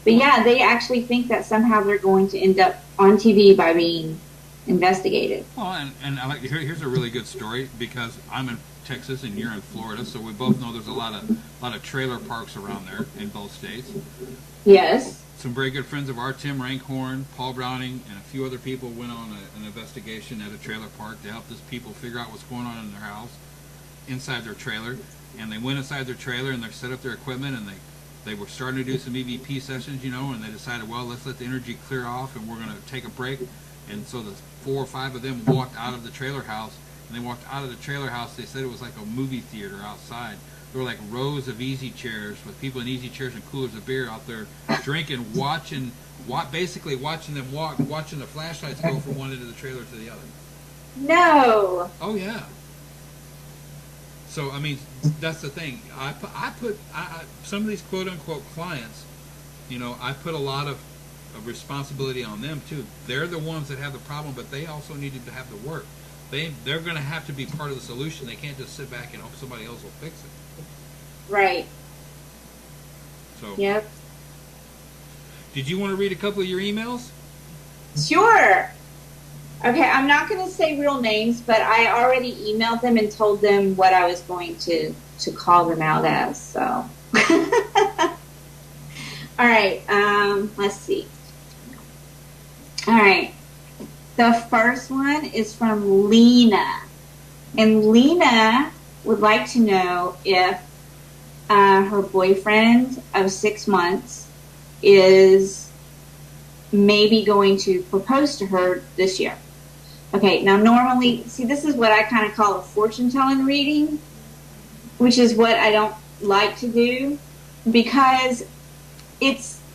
But yeah, they actually think that somehow they're going to end up on TV by being investigated. Well, and I here's a really good story, because I'm in Texas and you're in Florida, so we both know there's a lot of trailer parks around there in both states. Yes. Some very good friends of ours, Tim Rankhorn, Paul Browning, and a few other people went on an investigation at a trailer park to help these people figure out what's going on in their house, inside their trailer. And they went inside their trailer and they set up their equipment, and they were starting to do some EVP sessions, and they decided, well, let's let the energy clear off and we're going to take a break. And so the 4 or 5 of them walked out of the trailer house, and they walked out of the trailer house. They said it was like a movie theater outside. There were like rows of easy chairs with people in easy chairs and coolers of beer out there drinking, basically watching them walk, watching the flashlights go from one end of the trailer to the other. No. Oh, yeah. So, I mean, that's the thing. I put some of these quote-unquote clients, I put a lot of responsibility on them, too. They're the ones that have the problem, but they also needed to have the work. They're going to have to be part of the solution. They can't just sit back and hope somebody else will fix it. Right. So. Yep. Did you want to read a couple of your emails? Sure. Okay, I'm not going to say real names, but I already emailed them and told them what I was going to call them out as. So. All right. Let's see. All right. The first one is from Lena. And Lena would like to know if her boyfriend of 6 months is maybe going to propose to her this year. Okay, now normally, see, this is what I kind of call a fortune-telling reading, which is what I don't like to do. because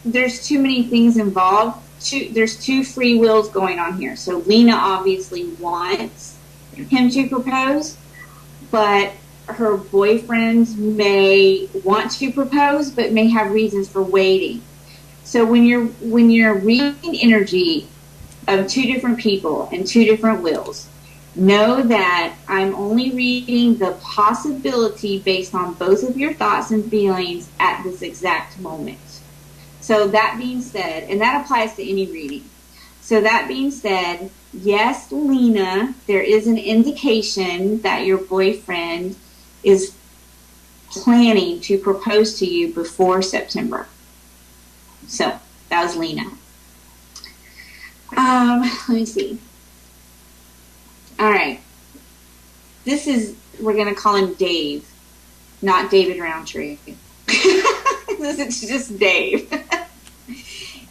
there's too many things involved. There's two free wills going on here. So Lena obviously wants him to propose, but her boyfriend may want to propose, but may have reasons for waiting. So when you're reading energy of two different people and two different wills, know that I'm only reading the possibility based on both of your thoughts and feelings at this exact moment. So that being said, and that applies to any reading. So that being said, yes, Lena, there is an indication that your boyfriend is planning to propose to you before September. So that was Lena. Let me see. All right. We're going to call him Dave, not David Roundtree. This is just Dave.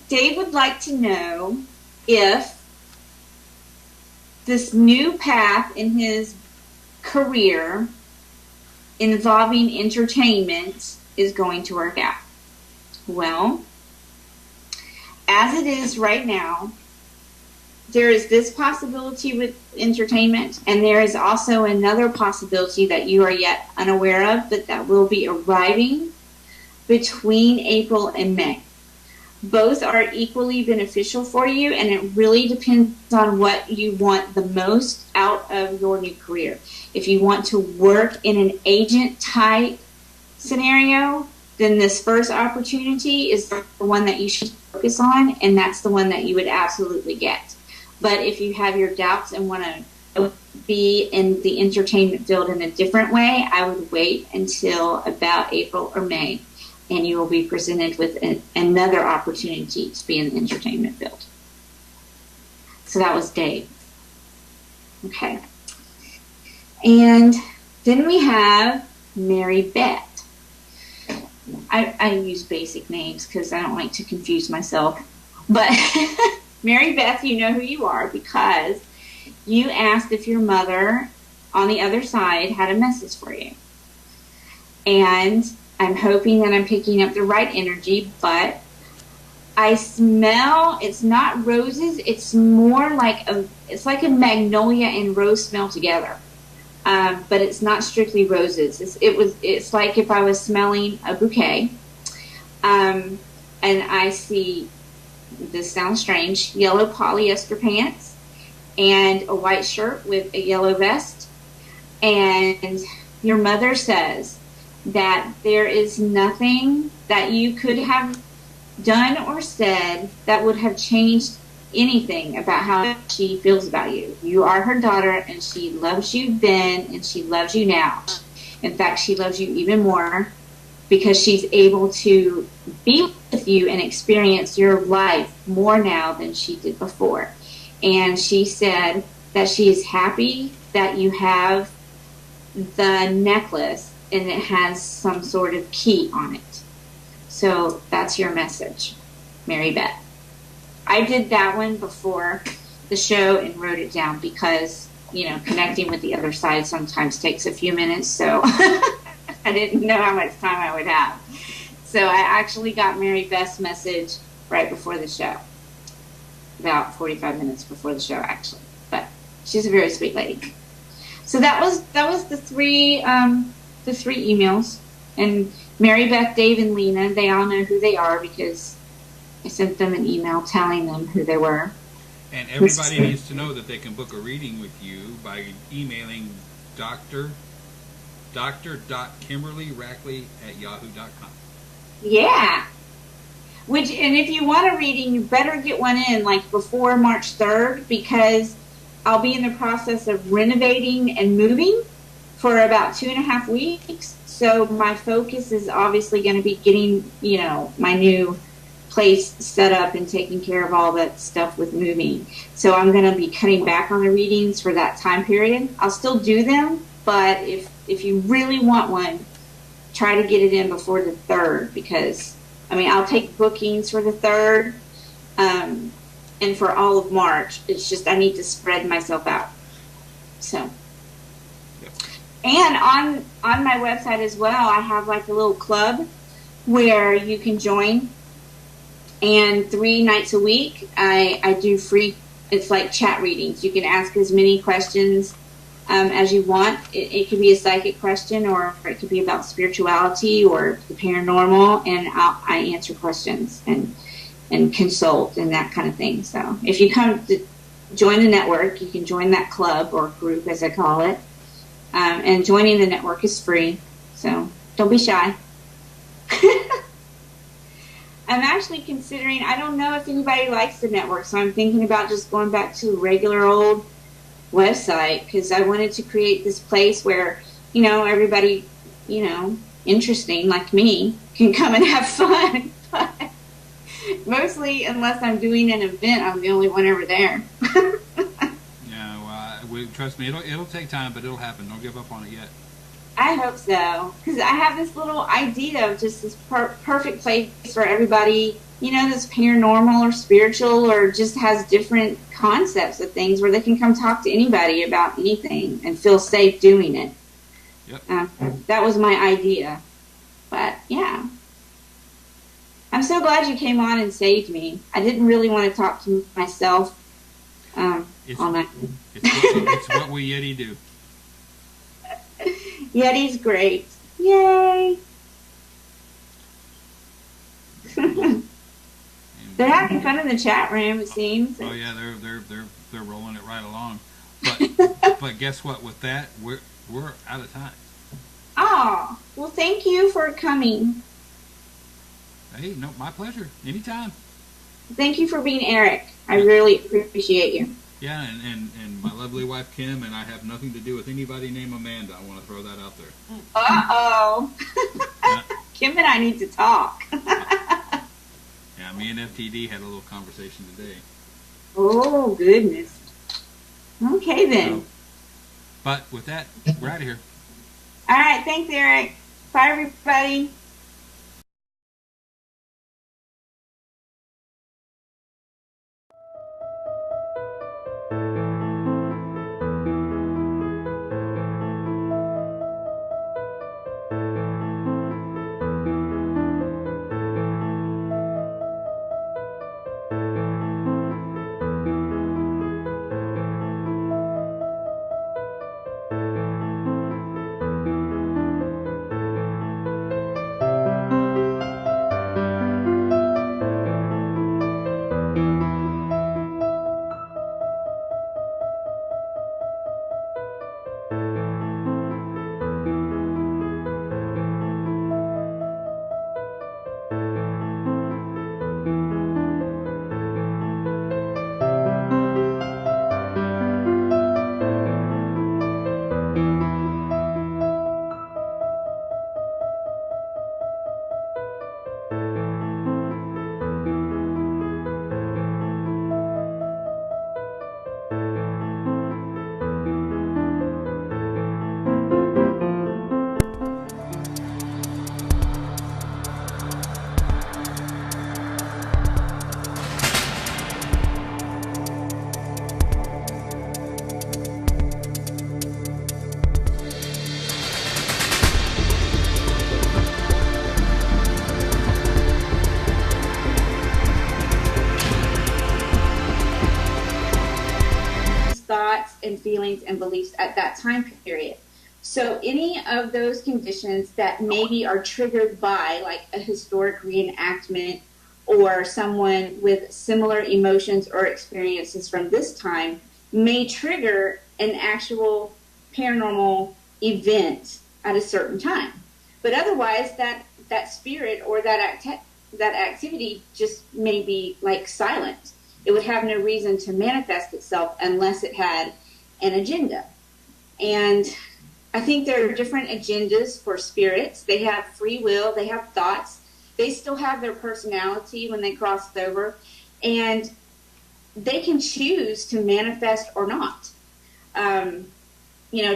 Dave would like to know if this new path in his career involving entertainment is going to work out. Well, as it is right now, there is this possibility with entertainment, and there is also another possibility that you are yet unaware of, but that will be arriving between April and May. Both are equally beneficial for you, and it really depends on what you want the most out of your new career. If you want to work in an agent type scenario, then this first opportunity is the one that you should focus on, and that's the one that you would absolutely get. But if you have your doubts and want to be in the entertainment field in a different way, I would wait until about April or May, and you will be presented with another opportunity to be in the entertainment field. So that was Dave. Okay. And then we have Mary Beth. I use basic names because I don't like to confuse myself. But Mary Beth, you know who you are because you asked if your mother on the other side had a message for you. And I'm hoping that I'm picking up the right energy, but I smell, it's not roses, it's more like it's like a magnolia and rose smell together. But it's not strictly roses. It's like if I was smelling a bouquet. And I see, this sounds strange, yellow polyester pants and a white shirt with a yellow vest. And your mother says that there is nothing that you could have done or said that would have changed anything about how she feels about you. You are her daughter, and she loves you then, and she loves you now. In fact, she loves you even more because she's able to be with you and experience your life more now than she did before. And she said that she is happy that you have the necklace and it has some sort of key on it. So that's your message, Mary Beth. I did that one before the show and wrote it down because, connecting with the other side sometimes takes a few minutes, so I didn't know how much time I would have. So I actually got Mary Beth's message right before the show, about 45 minutes before the show, actually. But she's a very sweet lady. So that was the three emails, and Mary Beth, Dave, and Lena. They all know who they are because I sent them an email telling them who they were. And everybody needs to know that they can book a reading with you by emailing dr.kimberlyrackley@yahoo.com. Yeah. And if you want a reading, you better get one in like before March 3rd because I'll be in the process of renovating and moving for about 2.5 weeks. So my focus is obviously going to be getting, my new place set up and taking care of all that stuff with moving. So I'm going to be cutting back on the readings for that time period. I'll still do them, but if you really want one, try to get it in before the 3rd because, I'll take bookings for the 3rd and for all of March. It's just I need to spread myself out. So. And on my website as well, I have like a little club where you can join. And 3 nights a week, I do free, it's like chat readings. You can ask as many questions as you want. It could be a psychic question, or it could be about spirituality or the paranormal, and I answer questions and consult and that kind of thing. So if you come to join the network, you can join that club or group, as I call it. And joining the network is free, so don't be shy. I'm actually considering, I don't know if anybody likes the network, so I'm thinking about just going back to a regular old website, because I wanted to create this place where, everybody, interesting like me can come and have fun. But mostly, unless I'm doing an event, I'm the only one ever there. Yeah, well, trust me, it'll take time, but it'll happen. Don't give up on it yet. I hope so, because I have this little idea of just this perfect place for everybody, that's paranormal or spiritual or just has different concepts of things where they can come talk to anybody about anything and feel safe doing it. Yep. That was my idea. But, yeah. I'm so glad you came on and saved me. I didn't really want to talk to myself all night. It's what we Yeti do. Yeti's great. Yay! They're having fun in the chat room, it seems. Oh yeah, they're rolling it right along. But guess what? With that, we're out of time. Oh, well, thank you for coming. Hey, no, my pleasure. Anytime. Thank you for being Eric. I really appreciate you. Yeah, and my lovely wife Kim, and I have nothing to do with anybody named Amanda. I want to throw that out there. Uh-oh. Yeah. Kim and I need to talk. Yeah, me and FTD had a little conversation today. Oh, goodness. Okay, then. So, but with that, we're out of here. All right, thanks, Eric. Bye, everybody. Thoughts and feelings and beliefs at that time period. So any of those conditions that maybe are triggered by like a historic reenactment or someone with similar emotions or experiences from this time may trigger an actual paranormal event at a certain time. But otherwise that spirit or that activity just may be like silent. It would have no reason to manifest itself unless it had an agenda. And I think there are different agendas for spirits. They have free will, they have thoughts, they still have their personality when they cross over, and they can choose to manifest or not.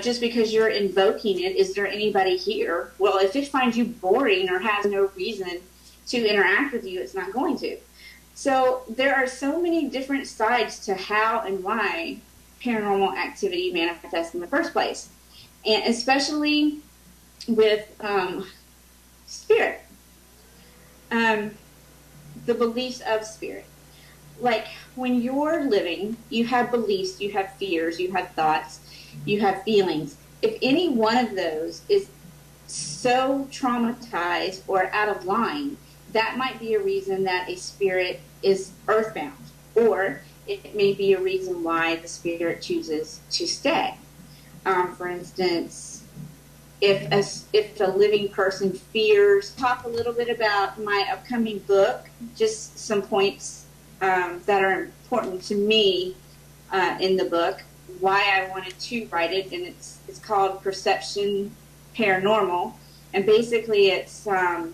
Just because you're invoking it, is there anybody here? Well, if it finds you boring or has no reason to interact with you, it's not going to. So there are so many different sides to how and why paranormal activity manifests in the first place. And especially with spirit. um, the beliefs of spirit. Like when you're living, you have beliefs, you have fears, you have thoughts, you have feelings. If any one of those is so traumatized or out of line, that might be a reason that a spirit is earthbound, or it may be a reason why the spirit chooses to stay. For instance, if a living person fears, talk a little bit about my upcoming book, just some points that are important to me in the book, why I wanted to write it, and it's called Perception Paranormal, and basically it's my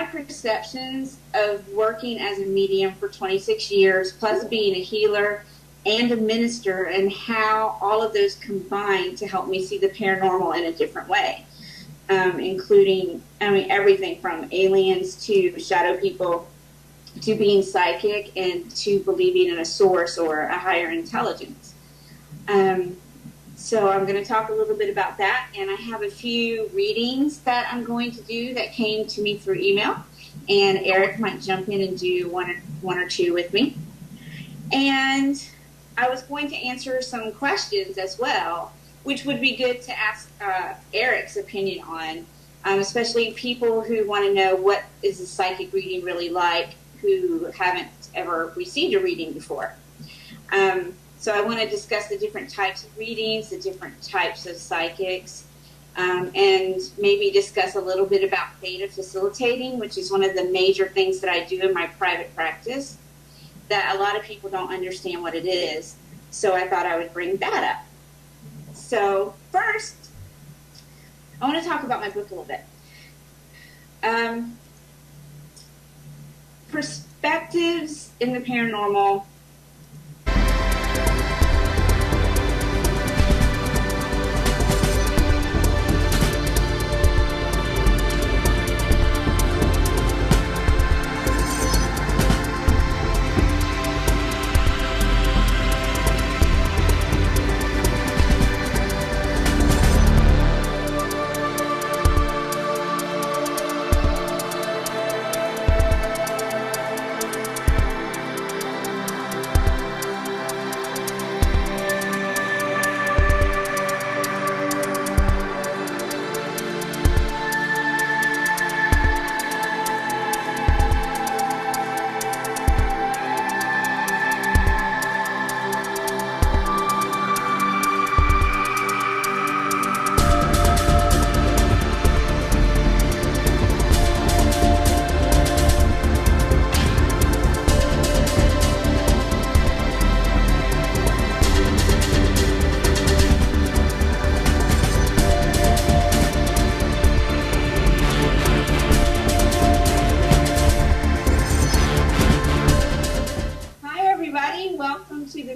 perceptions of working as a medium for 26 years, plus being a healer and a minister, and how all of those combine to help me see the paranormal in a different way, including, everything from aliens to shadow people to being psychic and to believing in a source or a higher intelligence. So I'm going to talk a little bit about that, and I have a few readings that I'm going to do that came to me through email, and Eric might jump in and do one or two with me. And I was going to answer some questions as well, which would be good to ask Eric's opinion on, especially people who want to know what is a psychic reading really like, who haven't ever received a reading before. So I want to discuss the different types of readings, the different types of psychics, and maybe discuss a little bit about theta facilitating, which is one of the major things that I do in my private practice that a lot of people don't understand what it is. So I thought I would bring that up. So first, I want to talk about my book a little bit. Perspectives in the Paranormal.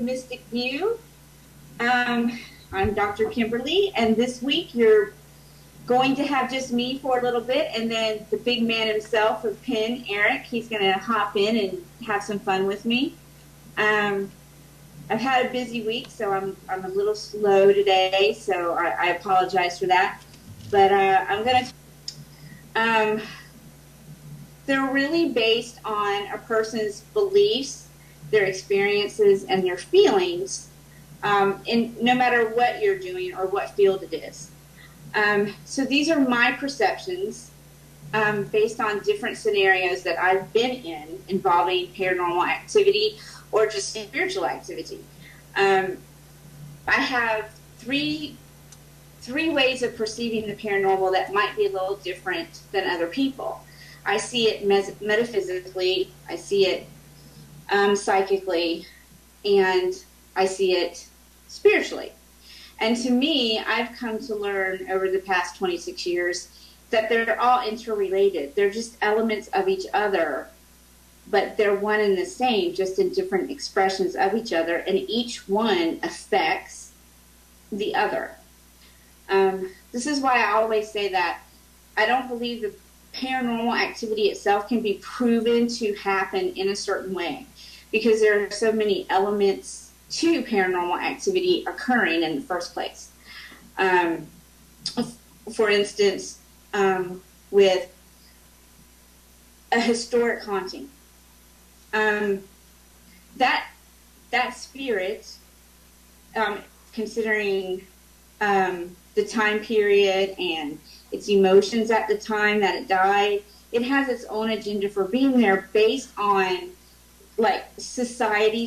Mystic View. I'm Dr. Kimberly, and this week you're going to have just me for a little bit, and then the big man himself of Penn, Eric, he's going to hop in and have some fun with me. I've had a busy week, so I'm a little slow today, so I apologize for that. But I'm going to... they're really based on a person's beliefs, their experiences, and their feelings, in no matter what you're doing or what field it is. So these are my perceptions based on different scenarios that I've been in involving paranormal activity or just spiritual activity. I have three ways of perceiving the paranormal that might be a little different than other people. I see it metaphysically, I see it psychically, and I see it spiritually. And to me, I've come to learn over the past 26 years that they're all interrelated. They're just elements of each other, but they're one and the same, just in different expressions of each other, and each one affects the other. This is why I always say that I don't believe the paranormal activity itself can be proven to happen in a certain way, because there are so many elements to paranormal activity occurring in the first place. For instance, with a historic haunting. That spirit, considering the time period and its emotions at the time that it died, it has its own agenda for being there based on like society's